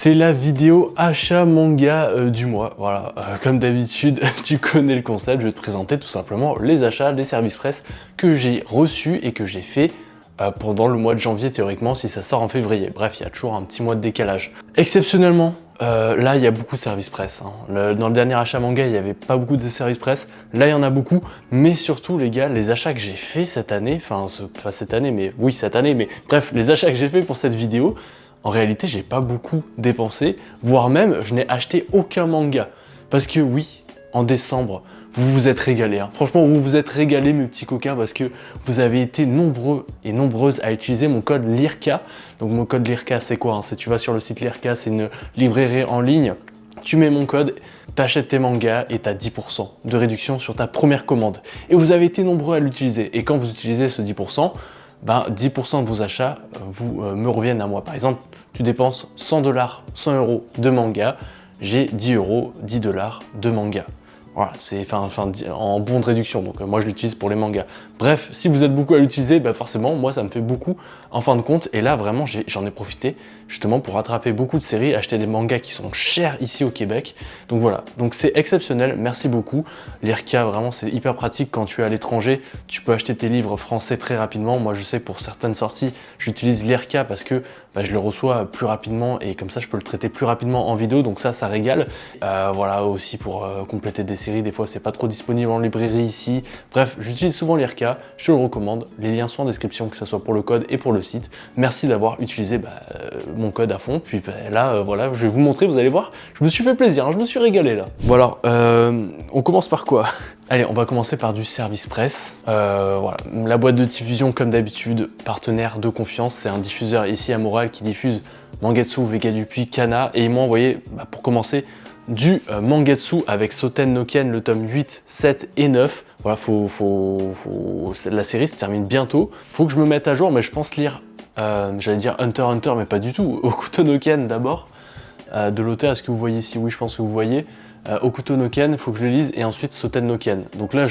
C'est la vidéo achat manga du mois. Voilà, comme d'habitude, tu connais le concept. Je vais te présenter tout simplement les achats, les services presse que j'ai reçus et que j'ai fait pendant le mois de janvier théoriquement si ça sort en février. Bref, il y a toujours un petit mois de décalage. Exceptionnellement, là il y a beaucoup de services presse. Hein. Dans le dernier achat manga, il n'y avait pas beaucoup de services presse. Là il y en a beaucoup, mais surtout les gars, les achats que j'ai fait cette année, enfin pas cette année, mais oui cette année, mais bref, les achats que j'ai fait pour cette vidéo, en réalité j'ai pas beaucoup dépensé, voire même je n'ai acheté aucun manga. Parce que oui, en décembre, vous vous êtes régalés. Hein. Franchement, vous vous êtes régalés mes petits coquins parce que vous avez été nombreux et nombreuses à utiliser mon code LIRCA. Donc mon code LIRCA c'est quoi hein? Tu vas sur le site LIRCA, c'est une librairie en ligne. Tu mets mon code, t'achètes tes mangas et t'as 10% de réduction sur ta première commande. Et vous avez été nombreux à l'utiliser. Et quand vous utilisez ce 10%, ben 10% de vos achats me reviennent à moi. Par exemple, tu dépenses 100 $, 100 € de manga, j'ai 10 €, 10 $ de manga. Voilà, c'est en bon de réduction, donc moi je l'utilise pour les mangas. Bref, si vous êtes beaucoup à l'utiliser, bah forcément, moi ça me fait beaucoup en fin de compte. Et là, vraiment, j'en ai profité justement pour rattraper beaucoup de séries, acheter des mangas qui sont chers ici au Québec. Donc voilà, donc c'est exceptionnel, merci beaucoup. L'IRCA, vraiment, c'est hyper pratique quand tu es à l'étranger. Tu peux acheter tes livres français très rapidement. Moi, je sais pour certaines sorties, j'utilise l'IRCA parce que je le reçois plus rapidement et comme ça, je peux le traiter plus rapidement en vidéo. Donc ça régale. Voilà, aussi pour compléter des séries, des fois, c'est pas trop disponible en librairie ici. Bref, j'utilise souvent l'IRCA, je te le recommande. Les liens sont en description, que ce soit pour le code et pour le site. Merci d'avoir utilisé mon code à fond. Puis là, voilà, je vais vous montrer, vous allez voir, je me suis fait plaisir, hein, je me suis régalé là. Bon alors, on commence par quoi? Allez, on va commencer par du service presse. Voilà, la boîte de diffusion, comme d'habitude, partenaire de confiance. C'est un diffuseur ici à Montréal qui diffuse Mangetsu, Vega Dupuis, Kana. Et ils m'ont envoyé, pour commencer, du Mangetsu avec Soten no Ken, le tome 8, 7 et 9. Voilà, la série se termine bientôt. Faut que je me mette à jour, mais je pense lire, j'allais dire Hunter x Hunter, mais pas du tout. Hokuto no Ken d'abord, de l'auteur. Est-ce que vous voyez ici? Oui, je pense que vous voyez. Hokuto no Ken, il faut que je le lise, et ensuite Soten no Ken. Donc là,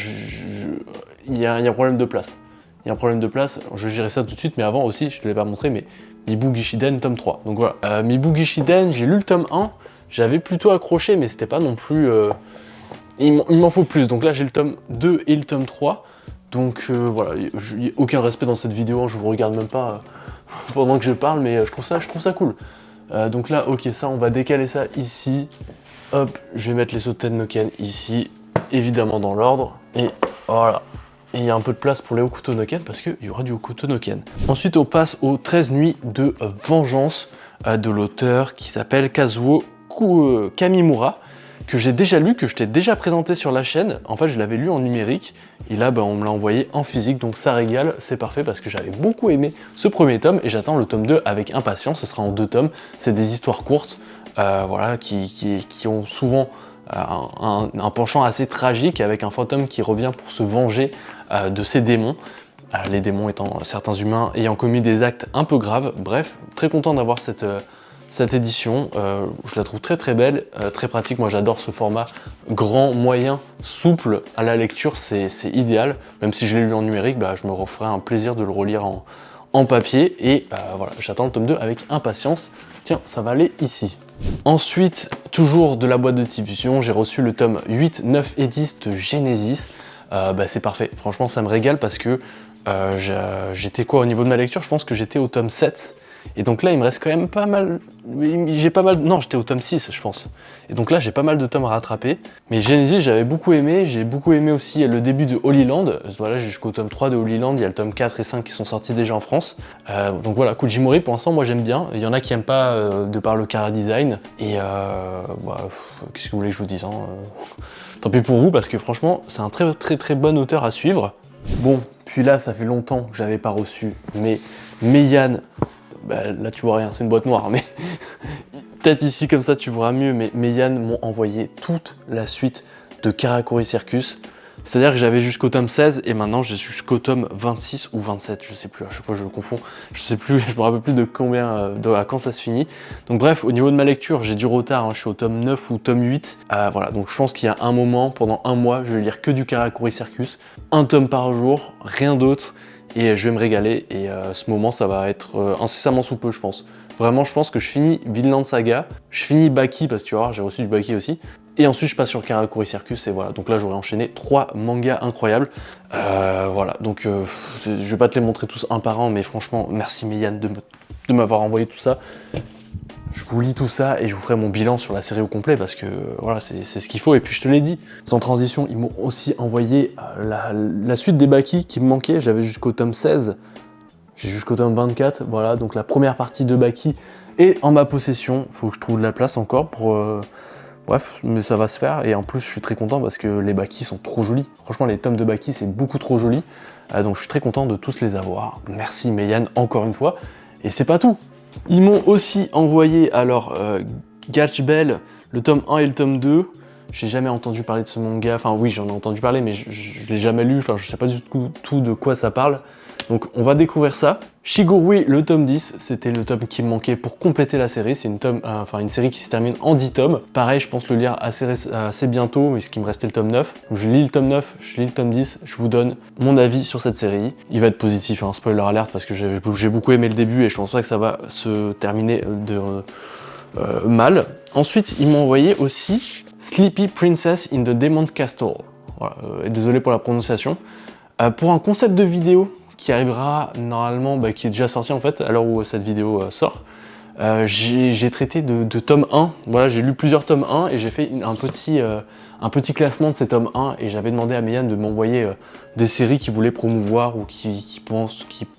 il y a un problème de place. Il y a un problème de place, je gérerai ça tout de suite, mais avant aussi, je ne te l'ai pas montré, mais Mibu Gishiden, tome 3. Donc voilà, Mibu Gishiden, j'ai lu le tome 1, j'avais plutôt accroché, mais c'était pas non plus... Il m'en faut plus, donc là j'ai le tome 2 et le tome 3. Donc voilà, il n'y a aucun respect dans cette vidéo, hein, je vous regarde même pas pendant que je parle, mais je trouve ça cool. Donc là, ok, ça, on va décaler ça ici. Hop, je vais mettre les Soten no Ken ici, évidemment dans l'ordre. Et voilà. Et il y a un peu de place pour les Hokuto no Ken parce qu'il y aura du Hokuto no Ken. Ensuite, on passe aux 13 nuits de vengeance de l'auteur qui s'appelle Kazuo Kamimura, que j'ai déjà lu, que je t'ai déjà présenté sur la chaîne. En fait, je l'avais lu en numérique et là, on me l'a envoyé en physique, donc ça régale, c'est parfait parce que j'avais beaucoup aimé ce premier tome et j'attends le tome 2 avec impatience. Ce sera en 2 tomes. C'est des histoires courtes, voilà, qui ont souvent un penchant assez tragique avec un fantôme qui revient pour se venger de ses démons. Les démons étant certains humains ayant commis des actes un peu graves. Bref, très content d'avoir cette édition, je la trouve très belle, très pratique. Moi j'adore ce format grand, moyen, souple à la lecture, c'est idéal. Même si je l'ai lu en numérique, je me referai un plaisir de le relire en papier. Et voilà, j'attends le tome 2 avec impatience. Tiens, ça va aller ici. Ensuite, toujours de la boîte de diffusion, j'ai reçu le tome 8, 9 et 10 de Genesis. C'est parfait, franchement ça me régale parce que j'étais quoi au niveau de ma lecture? Je pense que j'étais au tome 7. Et donc là, il me reste quand même pas mal... Non, j'étais au tome 6, je pense. Et donc là, j'ai pas mal de tomes à rattraper. Mais Genesis, j'avais beaucoup aimé. J'ai beaucoup aimé aussi le début de Holy Land. Voilà, jusqu'au tome 3 de Holy Land. Il y a le tome 4 et 5 qui sont sortis déjà en France. Donc voilà, Kujimori, pour l'instant, moi, j'aime bien. Il y en a qui n'aiment pas de par le chara-design. Et qu'est-ce que vous voulez que je vous dise hein Tant pis pour vous, parce que franchement, c'est un très bon auteur à suivre. Bon, puis là, ça fait longtemps que j'avais pas reçu. Mais Meian... là tu vois rien, c'est une boîte noire, mais peut-être ici comme ça tu verras mieux, mais Meian m'ont envoyé toute la suite de Karakuri Circus. C'est-à-dire que j'avais jusqu'au tome 16 et maintenant j'ai jusqu'au tome 26 ou 27, je sais plus, à chaque fois je le confonds, je sais plus, je me rappelle plus de combien, à quand ça se finit. Donc bref, au niveau de ma lecture, j'ai du retard, hein, je suis au tome 9 ou tome 8. Voilà, donc je pense qu'il y a un moment, pendant un mois, je vais lire que du Karakuri Circus, un tome par jour, rien d'autre. Et je vais me régaler et ce moment ça va être incessamment sous peu je pense. Vraiment, je pense que je finis Vinland Saga, je finis Baki, parce que tu vas voir, j'ai reçu du Baki aussi, et ensuite je passe sur Karakuri Circus, et voilà. Donc là, j'aurais enchaîné 3 mangas incroyables. Voilà, donc je vais pas te les montrer tous un par un, mais franchement, merci Meian de m'avoir envoyé tout ça. Je vous lis tout ça et je vous ferai mon bilan sur la série au complet parce que voilà, c'est ce qu'il faut. Et puis je te l'ai dit, sans transition, ils m'ont aussi envoyé la suite des Baki qui me manquait. J'avais jusqu'au tome 16, j'ai jusqu'au tome 24. Voilà, donc la première partie de Baki est en ma possession. Faut que je trouve de la place encore pour... Bref, mais ça va se faire. Et en plus, je suis très content parce que les Baki sont trop jolis. Franchement, les tomes de Baki, c'est beaucoup trop joli. Donc je suis très content de tous les avoir. Merci Meian encore une fois. Et c'est pas tout. Ils m'ont aussi envoyé alors Gacha Bell, le tome 1 et le tome 2. J'ai jamais entendu parler de ce manga, enfin oui j'en ai entendu parler mais je l'ai jamais lu, enfin je sais pas du tout de quoi ça parle. Donc on va découvrir ça. Shigurui, le tome 10, c'était le tome qui me manquait pour compléter la série. C'est une série qui se termine en 10 tomes. Pareil, je pense le lire assez bientôt, mais ce qui me restait le tome 9. Donc je lis le tome 9, je lis le tome 10, je vous donne mon avis sur cette série. Il va être positif, hein, spoiler alert, parce que j'ai beaucoup aimé le début et je pense pas que ça va se terminer mal. Ensuite, ils m'ont envoyé aussi Sleepy Princess in the Demon's Castle. Voilà, désolé pour la prononciation. Pour un concept de vidéo qui arrivera normalement, qui est déjà sorti en fait, à l'heure où cette vidéo sort. J'ai traité de tome 1, voilà, j'ai lu plusieurs tomes 1 et j'ai fait un petit classement de ces tomes 1 et j'avais demandé à Meian de m'envoyer des séries qu'il voulait promouvoir ou qui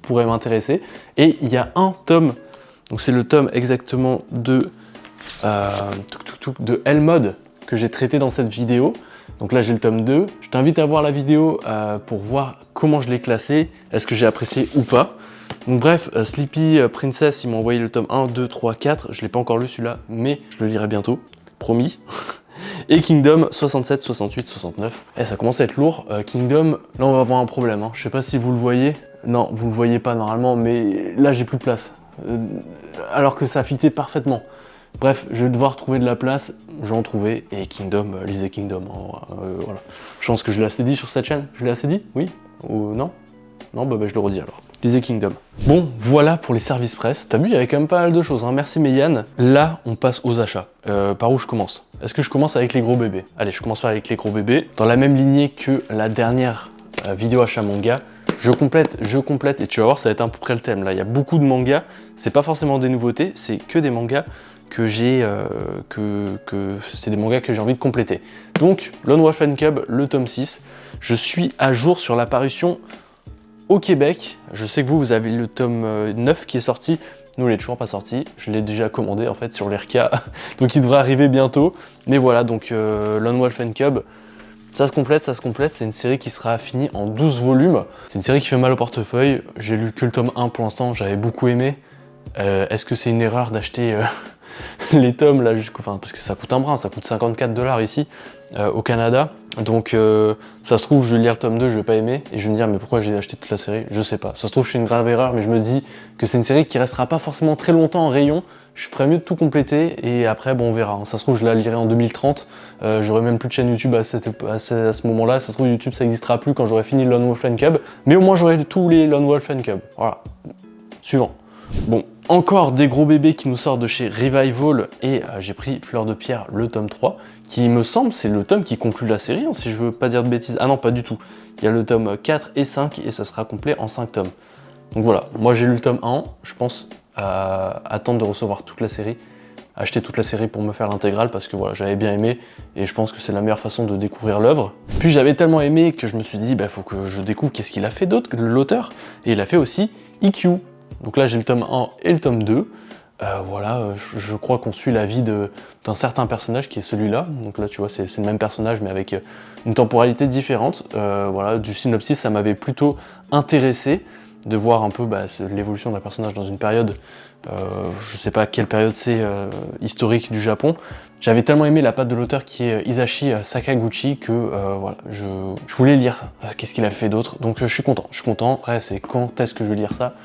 pourraient m'intéresser. Et il y a un tome, donc c'est le tome exactement de L-Mode que j'ai traité dans cette vidéo. Donc là j'ai le tome 2, je t'invite à voir la vidéo pour voir comment je l'ai classé, est-ce que j'ai apprécié ou pas. Donc bref, Sleepy Princess, il m'a envoyé le tome 1, 2, 3, 4, je l'ai pas encore lu celui-là, mais je le lirai bientôt, promis. Et Kingdom 67, 68, 69. Et ça commence à être lourd. Kingdom, là on va avoir un problème, hein. Je sais pas si vous le voyez, non vous le voyez pas normalement, mais là j'ai plus de place. Alors que ça fitait parfaitement. Bref, je vais devoir trouver de la place, je vais en trouver, et Kingdom, lisez Kingdom, voilà. Je pense que je l'ai assez dit sur cette chaîne, je l'ai assez dit? Oui? Ou non? Non, bah je le redis alors. Lisez Kingdom. Bon, voilà pour les services presse. T'as vu, il y avait quand même pas mal de choses, hein. Merci Meian. Là, on passe aux achats. Par où je commence? Est-ce que je commence avec les gros bébés? Allez, je commence par avec les gros bébés. Dans la même lignée que la dernière vidéo achat manga, je complète, et tu vas voir, ça va être à peu près le thème. Là, il y a beaucoup de mangas, c'est pas forcément des nouveautés, c'est que des mangas que j'ai c'est des mangas que j'ai envie de compléter. Donc, Lone Wolf and Cub, le tome 6, je suis à jour sur l'apparition au Québec. Je sais que vous avez le tome 9 qui est sorti. Nous, il est toujours pas sorti. Je l'ai déjà commandé en fait sur l'RK. Donc il devrait arriver bientôt. Mais voilà, donc Lone Wolf and Cub, ça se complète. C'est une série qui sera finie en 12 volumes. C'est une série qui fait mal au portefeuille. J'ai lu que le tome 1 pour l'instant, j'avais beaucoup aimé. Est-ce que c'est une erreur d'acheter les tomes là, parce que ça coûte un bras, ça coûte 54 $ ici au Canada. Donc ça se trouve, je vais lire le tome 2, je vais pas aimer, et je vais me dire mais pourquoi j'ai acheté toute la série? Je sais pas. Ça se trouve, je fais une grave erreur, mais je me dis que c'est une série qui restera pas forcément très longtemps en rayon. Je ferais mieux de tout compléter, et après, bon, on verra. Hein. Ça se trouve, je la lirai en 2030. J'aurai même plus de chaîne YouTube à ce moment-là. Ça se trouve, YouTube, ça existera plus quand j'aurai fini Lone Wolf and Cub. Mais au moins, j'aurai tous les Lone Wolf and Cub. Voilà. Suivant. Bon, encore des gros bébés qui nous sortent de chez Revival, et j'ai pris Fleur de Pierre, le tome 3, qui me semble c'est le tome qui conclut la série, hein, si je veux pas dire de bêtises. Ah non, pas du tout. Il y a le tome 4 et 5, et ça sera complet en 5 tomes. Donc voilà, moi j'ai lu le tome 1, je pense attendre de recevoir toute la série, acheter toute la série pour me faire l'intégrale, parce que voilà, j'avais bien aimé, et je pense que c'est la meilleure façon de découvrir l'œuvre. Puis j'avais tellement aimé que je me suis dit, bah faut que je découvre qu'est-ce qu'il a fait d'autre, l'auteur, et il a fait aussi EQ. Donc là j'ai le tome 1 et le tome 2, voilà, je crois qu'on suit la vie d'un certain personnage qui est celui-là, donc là tu vois c'est le même personnage mais avec une temporalité différente, voilà, du synopsis ça m'avait plutôt intéressé de voir un peu l'évolution d'un personnage dans une période, je sais pas quelle période c'est, historique du Japon. J'avais tellement aimé la patte de l'auteur qui est Hisashi Sakaguchi que voilà, je voulais lire qu'est-ce qu'il a fait d'autre, donc je suis content. Après c'est quand est-ce que je vais lire ça?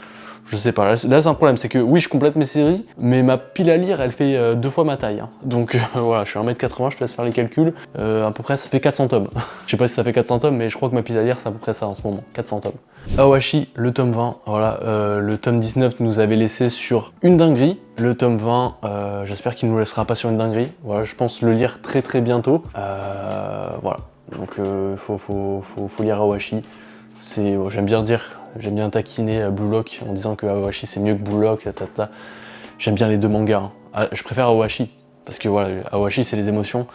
Je sais pas, là c'est un problème, c'est que oui je complète mes séries, mais ma pile à lire elle fait 2 fois ma taille. Hein. Donc voilà, je suis 1m80, je te laisse faire les calculs, à peu près ça fait 400 tomes. Je sais pas si ça fait 400 tomes, mais je crois que ma pile à lire c'est à peu près ça en ce moment, 400 tomes. Awashi, le tome 20, voilà, le tome 19 nous avait laissé sur une dinguerie, le tome 20, j'espère qu'il nous laissera pas sur une dinguerie, voilà, je pense le lire très bientôt, voilà, donc faut lire Awashi. J'aime bien taquiner Blue Lock en disant que Awashi c'est mieux que Blue Lock, J'aime bien les deux mangas. Hein. Ah, je préfère Awashi, parce que voilà, Awashi c'est les émotions.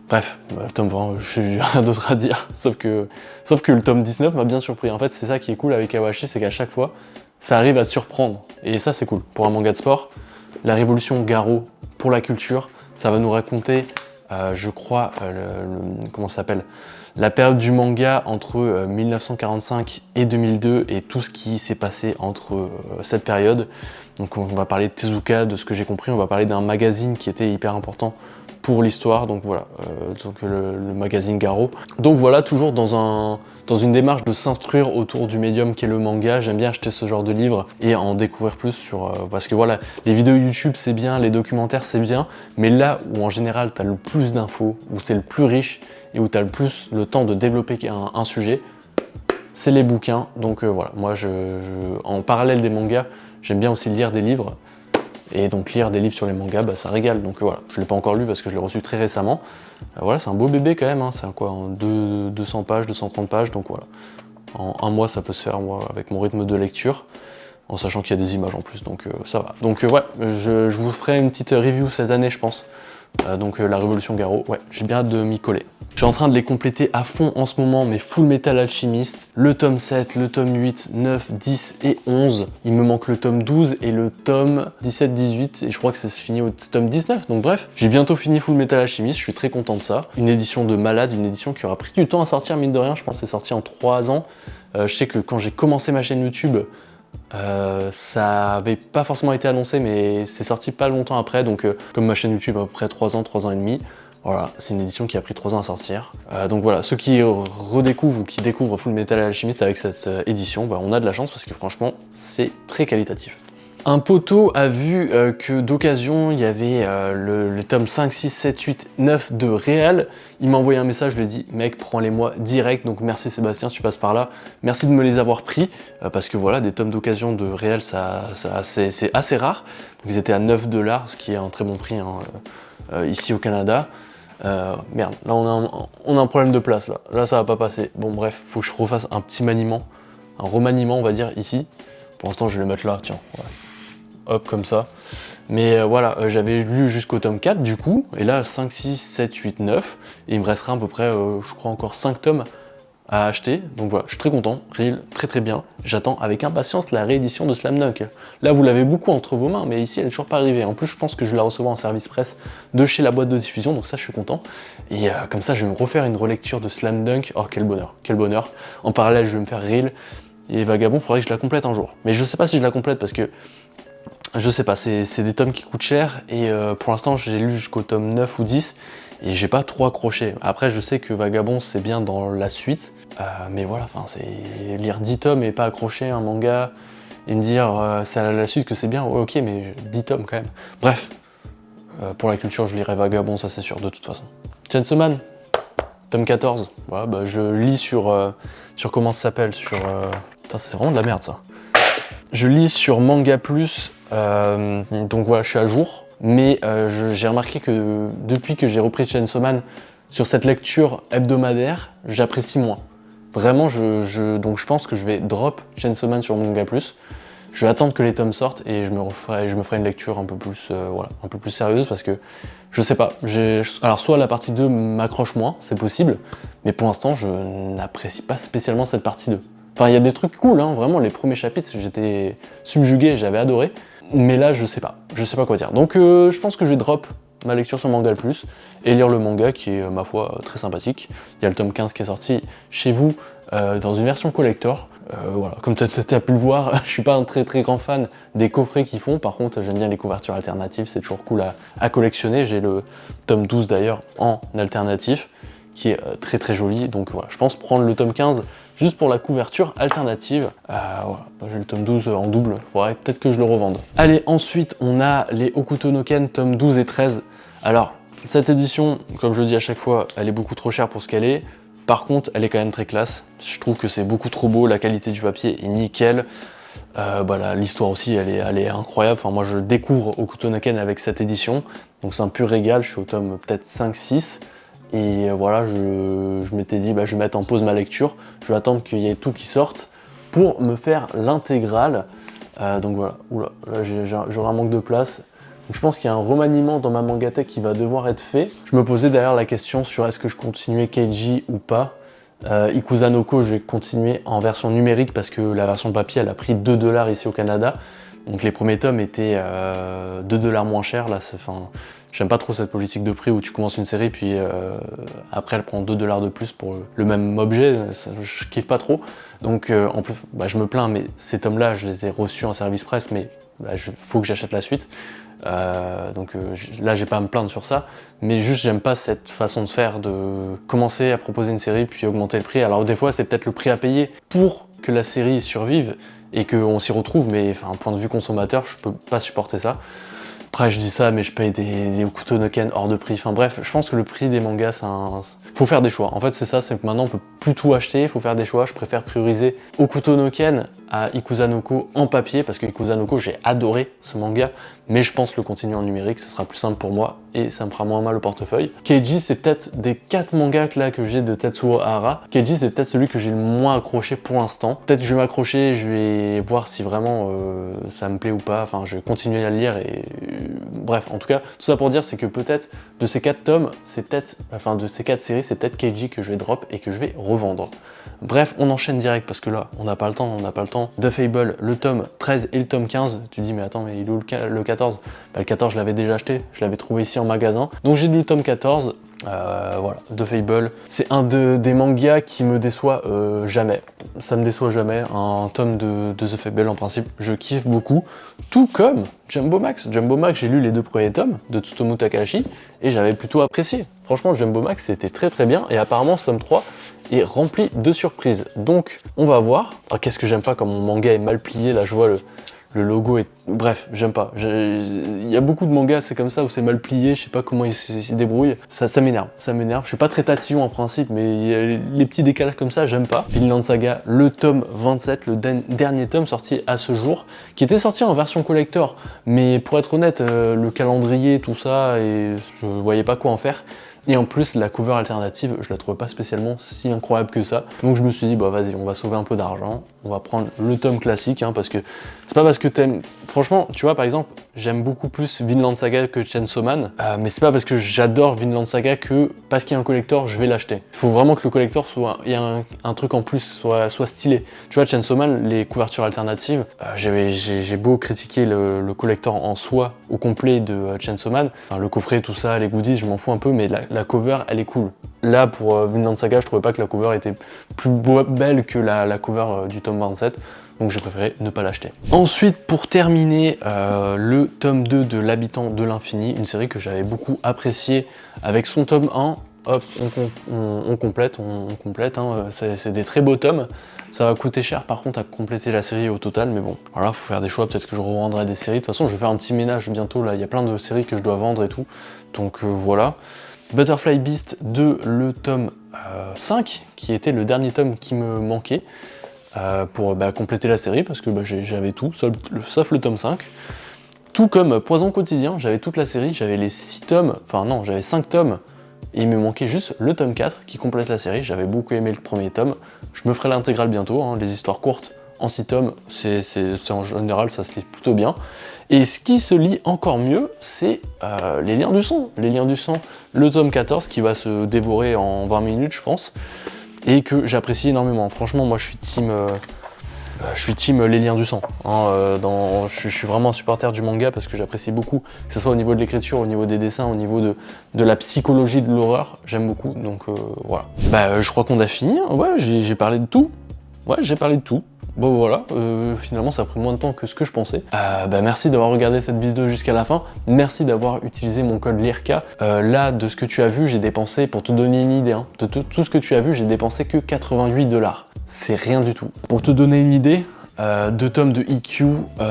Bref, le tome 20, j'ai rien d'autre à dire, sauf que le tome 19 m'a bien surpris. En fait, c'est ça qui est cool avec Awashi, c'est qu'à chaque fois, ça arrive à surprendre. Et ça, c'est cool. Pour un manga de sport, la révolution Garo pour la culture, ça va nous raconter, je crois, comment ça s'appelle ? La période du manga entre 1945 et 2002 et tout ce qui s'est passé entre cette période. Donc on va parler de Tezuka, de ce que j'ai compris, on va parler d'un magazine qui était hyper important pour l'histoire, donc voilà, le magazine Garo. Donc voilà, toujours dans une démarche de s'instruire autour du médium qu'est le manga, j'aime bien acheter ce genre de livres et en découvrir plus sur... parce que voilà, les vidéos YouTube c'est bien, les documentaires c'est bien, mais là où en général tu as le plus d'infos, où c'est le plus riche et où tu as le plus le temps de développer un sujet, c'est les bouquins. Donc voilà, moi en parallèle des mangas, j'aime bien aussi lire des livres. Et donc lire des livres sur les mangas, bah, ça régale. Donc voilà, je ne l'ai pas encore lu parce que je l'ai reçu très récemment. Voilà, c'est un beau bébé quand même, hein. C'est quoi, 200 pages, 230 pages, donc voilà. En un mois, ça peut se faire, moi, avec mon rythme de lecture, en sachant qu'il y a des images en plus, donc ça va. Donc ouais, je vous ferai une petite review cette année, je pense. Donc la Révolution Garo, ouais, j'ai bien hâte de m'y coller. Je suis en train de les compléter à fond en ce moment, mais Full Metal Alchemist, le tome 7, le tome 8, 9, 10 et 11. Il me manque le tome 12 et le tome 17, 18, et je crois que ça se finit au tome 19, donc bref. J'ai bientôt fini Full Metal Alchemist, je suis très content de ça. Une édition de malade, une édition qui aura pris du temps à sortir, mine de rien, je pense que c'est sorti en 3 ans. Je sais que quand j'ai commencé ma chaîne YouTube, ça avait pas forcément été annoncé, mais c'est sorti pas longtemps après, donc comme ma chaîne YouTube a à peu près 3 ans et demi, voilà, c'est une édition qui a pris 3 ans à sortir. Donc voilà, ceux qui redécouvrent ou qui découvrent Full Metal Alchemist avec cette édition, bah, on a de la chance parce que franchement, c'est très qualitatif. Un poteau a vu que d'occasion, il y avait le tome 5, 6, 7, 8, 9 de Réal. Il m'a envoyé un message, je lui ai dit, mec, prends-les-moi direct. Donc merci Sébastien, si tu passes par là. Merci de me les avoir pris, parce que voilà, des tomes d'occasion de Réal, c'est assez rare. Donc ils étaient à 9 $, ce qui est un très bon prix hein, ici au Canada. Merde, là on a un problème de place, là ça va pas passer. Bon bref, faut que je refasse un petit maniement, un remaniement on va dire ici. Pour l'instant je vais le mettre là, tiens, ouais. Hop, comme ça. Mais voilà, j'avais lu jusqu'au tome 4 du coup, et là 5, 6, 7, 8, 9, et il me restera à peu près, je crois encore 5 tomes à acheter, donc voilà, je suis très content, Real, très bien. J'attends avec impatience la réédition de Slam Dunk. Là vous l'avez beaucoup entre vos mains, mais ici elle est toujours pas arrivée. En plus je pense que je vais la recevoir en service presse de chez la boîte de diffusion, donc ça je suis content. Et comme ça je vais me refaire une relecture de Slam Dunk, oh quel bonheur, quel bonheur. En parallèle je vais me faire Real, et Vagabond, il faudrait que je la complète un jour. Mais je sais pas si je la complète parce que je sais pas, c'est des tomes qui coûtent cher et pour l'instant j'ai lu jusqu'au tome 9 ou 10 et j'ai pas trop accroché. Après je sais que Vagabond c'est bien dans la suite, mais voilà, enfin c'est lire 10 tomes et pas accrocher un manga et me dire c'est à la suite que c'est bien, ouais, ok mais 10 tomes quand même. Bref, pour la culture je lirai Vagabond, ça c'est sûr de toute façon. Chainsaw Man, tome 14, voilà, bah, je lis sur comment ça s'appelle, sur... Putain c'est vraiment de la merde ça. Je lis sur Manga Plus, donc voilà, je suis à jour, mais j'ai remarqué que depuis que j'ai repris Chainsaw Man, sur cette lecture hebdomadaire, j'apprécie moins. Vraiment, donc je pense que je vais drop Chainsaw Man sur Manga Plus. Je vais attendre que les tomes sortent et je me ferai une lecture un peu plus, voilà, un peu plus sérieuse parce que je sais pas. Alors soit la partie 2 m'accroche moins, c'est possible, mais pour l'instant je n'apprécie pas spécialement cette partie 2. Enfin, il y a des trucs cool, hein, vraiment, les premiers chapitres, j'étais subjugué, j'avais adoré. Mais là, je sais pas quoi dire. Donc, je pense que je vais drop ma lecture sur Manga Plus et lire le manga qui est, ma foi, très sympathique. Il y a le tome 15 qui est sorti chez vous dans une version collector. Voilà, comme tu as pu le voir, je suis pas un très grand fan des coffrets qu'ils font. Par contre, j'aime bien les couvertures alternatives, c'est toujours cool à collectionner. J'ai le tome 12 d'ailleurs en alternatif, qui est très très joli. Donc voilà, je pense prendre le tome 15 juste pour la couverture alternative. Voilà. J'ai le tome 12 en double, il faudrait peut-être que je le revende. Allez, ensuite on a les Hokuto no Ken tome 12 et 13. Alors, cette édition, comme je le dis à chaque fois, elle est beaucoup trop chère pour ce qu'elle est. Par contre, elle est quand même très classe. Je trouve que c'est beaucoup trop beau, la qualité du papier est nickel. L'histoire aussi, elle est incroyable. Enfin, moi, je découvre Hokuto no Ken avec cette édition. Donc c'est un pur régal, je suis au tome peut-être 5-6. Et voilà, je m'étais dit, je vais mettre en pause ma lecture. Je vais attendre qu'il y ait tout qui sorte pour me faire l'intégrale. Donc voilà, oula, là j'aurai un manque de place. Donc je pense qu'il y a un remaniement dans ma mangatech qui va devoir être fait. Je me posais d'ailleurs la question sur est-ce que je continuais Keiji ou pas. Ikuza no Ko, je vais continuer en version numérique parce que la version papier elle a pris 2 $ ici au Canada. Donc les premiers tomes étaient 2 $ moins chers. Là, j'aime pas trop cette politique de prix où tu commences une série puis après elle prend 2 $ de plus pour le même objet. Je kiffe pas trop. Donc en plus, je me plains, mais ces tomes-là, je les ai reçus en service presse, mais faut que j'achète la suite. Là j'ai pas à me plaindre sur ça, mais juste j'aime pas cette façon de faire, de commencer à proposer une série puis augmenter le prix. Alors des fois c'est peut-être le prix à payer pour que la série survive et qu'on s'y retrouve, mais enfin, point de vue consommateur, je peux pas supporter ça. Après je dis ça, mais je paye des Hokuto no Ken hors de prix. Enfin bref, je pense que le prix des mangas, faut faire des choix. En fait c'est ça, c'est que maintenant on peut plus tout acheter, il faut faire des choix. Je préfère prioriser Hokuto no Ken à Ikuza no Ko en papier, parce que Ikuza no Ko, j'ai adoré ce manga, mais je pense le continuer en numérique, ce sera plus simple pour moi et ça me fera moins mal au portefeuille. Keiji, c'est peut-être des 4 mangas là que j'ai de Tetsuo Hara. Keiji, c'est peut-être celui que j'ai le moins accroché pour l'instant. Peut-être que je vais m'accrocher, je vais voir si vraiment ça me plaît ou pas. Enfin, je vais continuer à le lire et bref, en tout cas, tout ça pour dire, c'est que peut-être de ces 4 tomes, de ces 4 séries, c'est peut-être Keiji que je vais drop et que je vais revendre. Bref, on enchaîne direct parce que là, on n'a pas le temps, The Fable, le tome 13 et le tome 15. Tu dis, mais attends, mais il est où le 14 ? Le 14, je l'avais déjà acheté, je l'avais trouvé ici en magasin. Donc j'ai lu le tome 14. Voilà, The Fable, c'est un des mangas qui me déçoit jamais. Ça me déçoit jamais. Un tome de The Fable, en principe, je kiffe beaucoup. Tout comme Jumbo Max. Jumbo Max, j'ai lu les 2 premiers tomes de Tsutomu Takahashi et j'avais plutôt apprécié. Franchement, Jumbo Max, c'était très très bien. Et apparemment, ce tome 3 est rempli de surprises. Donc, on va voir. Ah, qu'est-ce que j'aime pas quand mon manga est mal plié. Là, je vois le logo est... Bref, j'aime pas. Il y a beaucoup de mangas, c'est comme ça, où c'est mal plié, je sais pas comment ils s'y débrouillent. Ça m'énerve, ça m'énerve. Je suis pas très tatillon en principe, mais les petits décalages comme ça, j'aime pas. Vinland Saga, le tome 27, le dernier tome sorti à ce jour, qui était sorti en version collector. Mais pour être honnête, le calendrier, tout ça, et je voyais pas quoi en faire. Et en plus, la cover alternative, je la trouvais pas spécialement si incroyable que ça. Donc je me suis dit, vas-y, on va sauver un peu d'argent. On va prendre le tome classique, parce que c'est pas parce que t'aimes... Franchement, tu vois, par exemple, j'aime beaucoup plus Vinland Saga que Chainsaw Man. Mais c'est pas parce que j'adore Vinland Saga que, parce qu'il y a un collector, je vais l'acheter. Il faut vraiment que le collector il y a un truc en plus, soit stylé. Tu vois, Chainsaw Man, les couvertures alternatives, j'ai beau critiquer le collector en soi, au complet de Chainsaw Man. Enfin, le coffret, tout ça, les goodies, je m'en fous un peu, mais la cover, elle est cool. Là, pour Vinland Saga, je trouvais pas que la cover était plus belle que la cover du tome 27. Donc j'ai préféré ne pas l'acheter. Ensuite, pour terminer, le tome 2 de L'Habitant de l'Infini, une série que j'avais beaucoup appréciée avec son tome 1. Hop, on complète, c'est des très beaux tomes. Ça va coûter cher par contre à compléter la série au total, mais bon, voilà, faut faire des choix, peut-être que je revendrai des séries. De toute façon, je vais faire un petit ménage bientôt, là, il y a plein de séries que je dois vendre et tout. Donc voilà. Butterfly Beast 2, le tome 5, qui était le dernier tome qui me manquait. Pour compléter la série, parce que j'avais tout, sauf le tome 5. Tout comme Poison Quotidien, j'avais toute la série, j'avais les 6 tomes, enfin non, j'avais 5 tomes, et il me manquait juste le tome 4 qui complète la série. J'avais beaucoup aimé le premier tome, je me ferai l'intégrale bientôt, les histoires courtes en 6 tomes, c'est en général ça se lit plutôt bien. Et ce qui se lit encore mieux, c'est Les Liens du Sang. Les Liens du Sang, le tome 14 qui va se dévorer en 20 minutes je pense, et que j'apprécie énormément. Franchement, moi je suis team Les Liens du Sang. Je suis vraiment un supporter du manga parce que j'apprécie beaucoup, que ce soit au niveau de l'écriture, au niveau des dessins, au niveau de la psychologie de l'horreur, j'aime beaucoup, donc voilà. Je crois qu'on a fini, ouais, j'ai parlé de tout. Ouais, j'ai parlé de tout. Bon voilà, finalement ça a pris moins de temps que ce que je pensais. Merci d'avoir regardé cette vidéo jusqu'à la fin, merci d'avoir utilisé mon code LIRCA. Là, de ce que tu as vu, j'ai dépensé, pour te donner une idée, hein, de tout ce que tu as vu, j'ai dépensé que 88 $. C'est rien du tout. Pour te donner une idée, 2 tomes de EQ,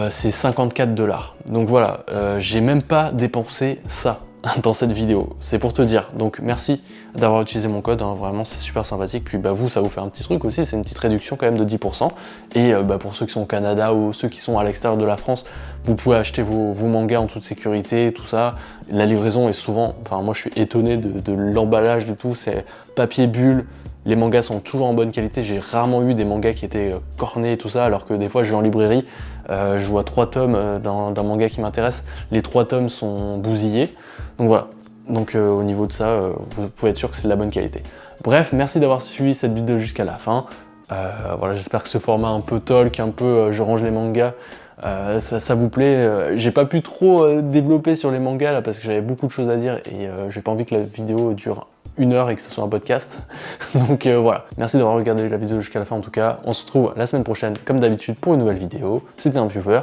c'est 54 $. Donc voilà, j'ai même pas dépensé ça dans cette vidéo, c'est pour te dire. Donc merci d'avoir utilisé mon code, hein, vraiment c'est super sympathique. Puis vous, ça vous fait un petit truc aussi, c'est une petite réduction quand même de 10%. Et pour ceux qui sont au Canada ou ceux qui sont à l'extérieur de la France, vous pouvez acheter vos mangas en toute sécurité, tout ça. La livraison est souvent, enfin moi je suis étonné de l'emballage de tout, c'est papier bulle. Les mangas sont toujours en bonne qualité, j'ai rarement eu des mangas qui étaient cornés et tout ça, alors que des fois je vais en librairie, je vois 3 tomes d'un manga qui m'intéresse, les 3 tomes sont bousillés, donc voilà. Donc au niveau de ça, vous pouvez être sûr que c'est de la bonne qualité. Bref, merci d'avoir suivi cette vidéo jusqu'à la fin. Voilà, j'espère que ce format un peu talk, un peu je range les mangas, ça vous plaît. J'ai pas pu trop développer sur les mangas là parce que j'avais beaucoup de choses à dire et j'ai pas envie que la vidéo dure 1 heure et que ce soit un podcast. Donc voilà, merci d'avoir regardé la vidéo jusqu'à la fin en tout cas. On se retrouve la semaine prochaine comme d'habitude pour une nouvelle vidéo. C'était un viewer.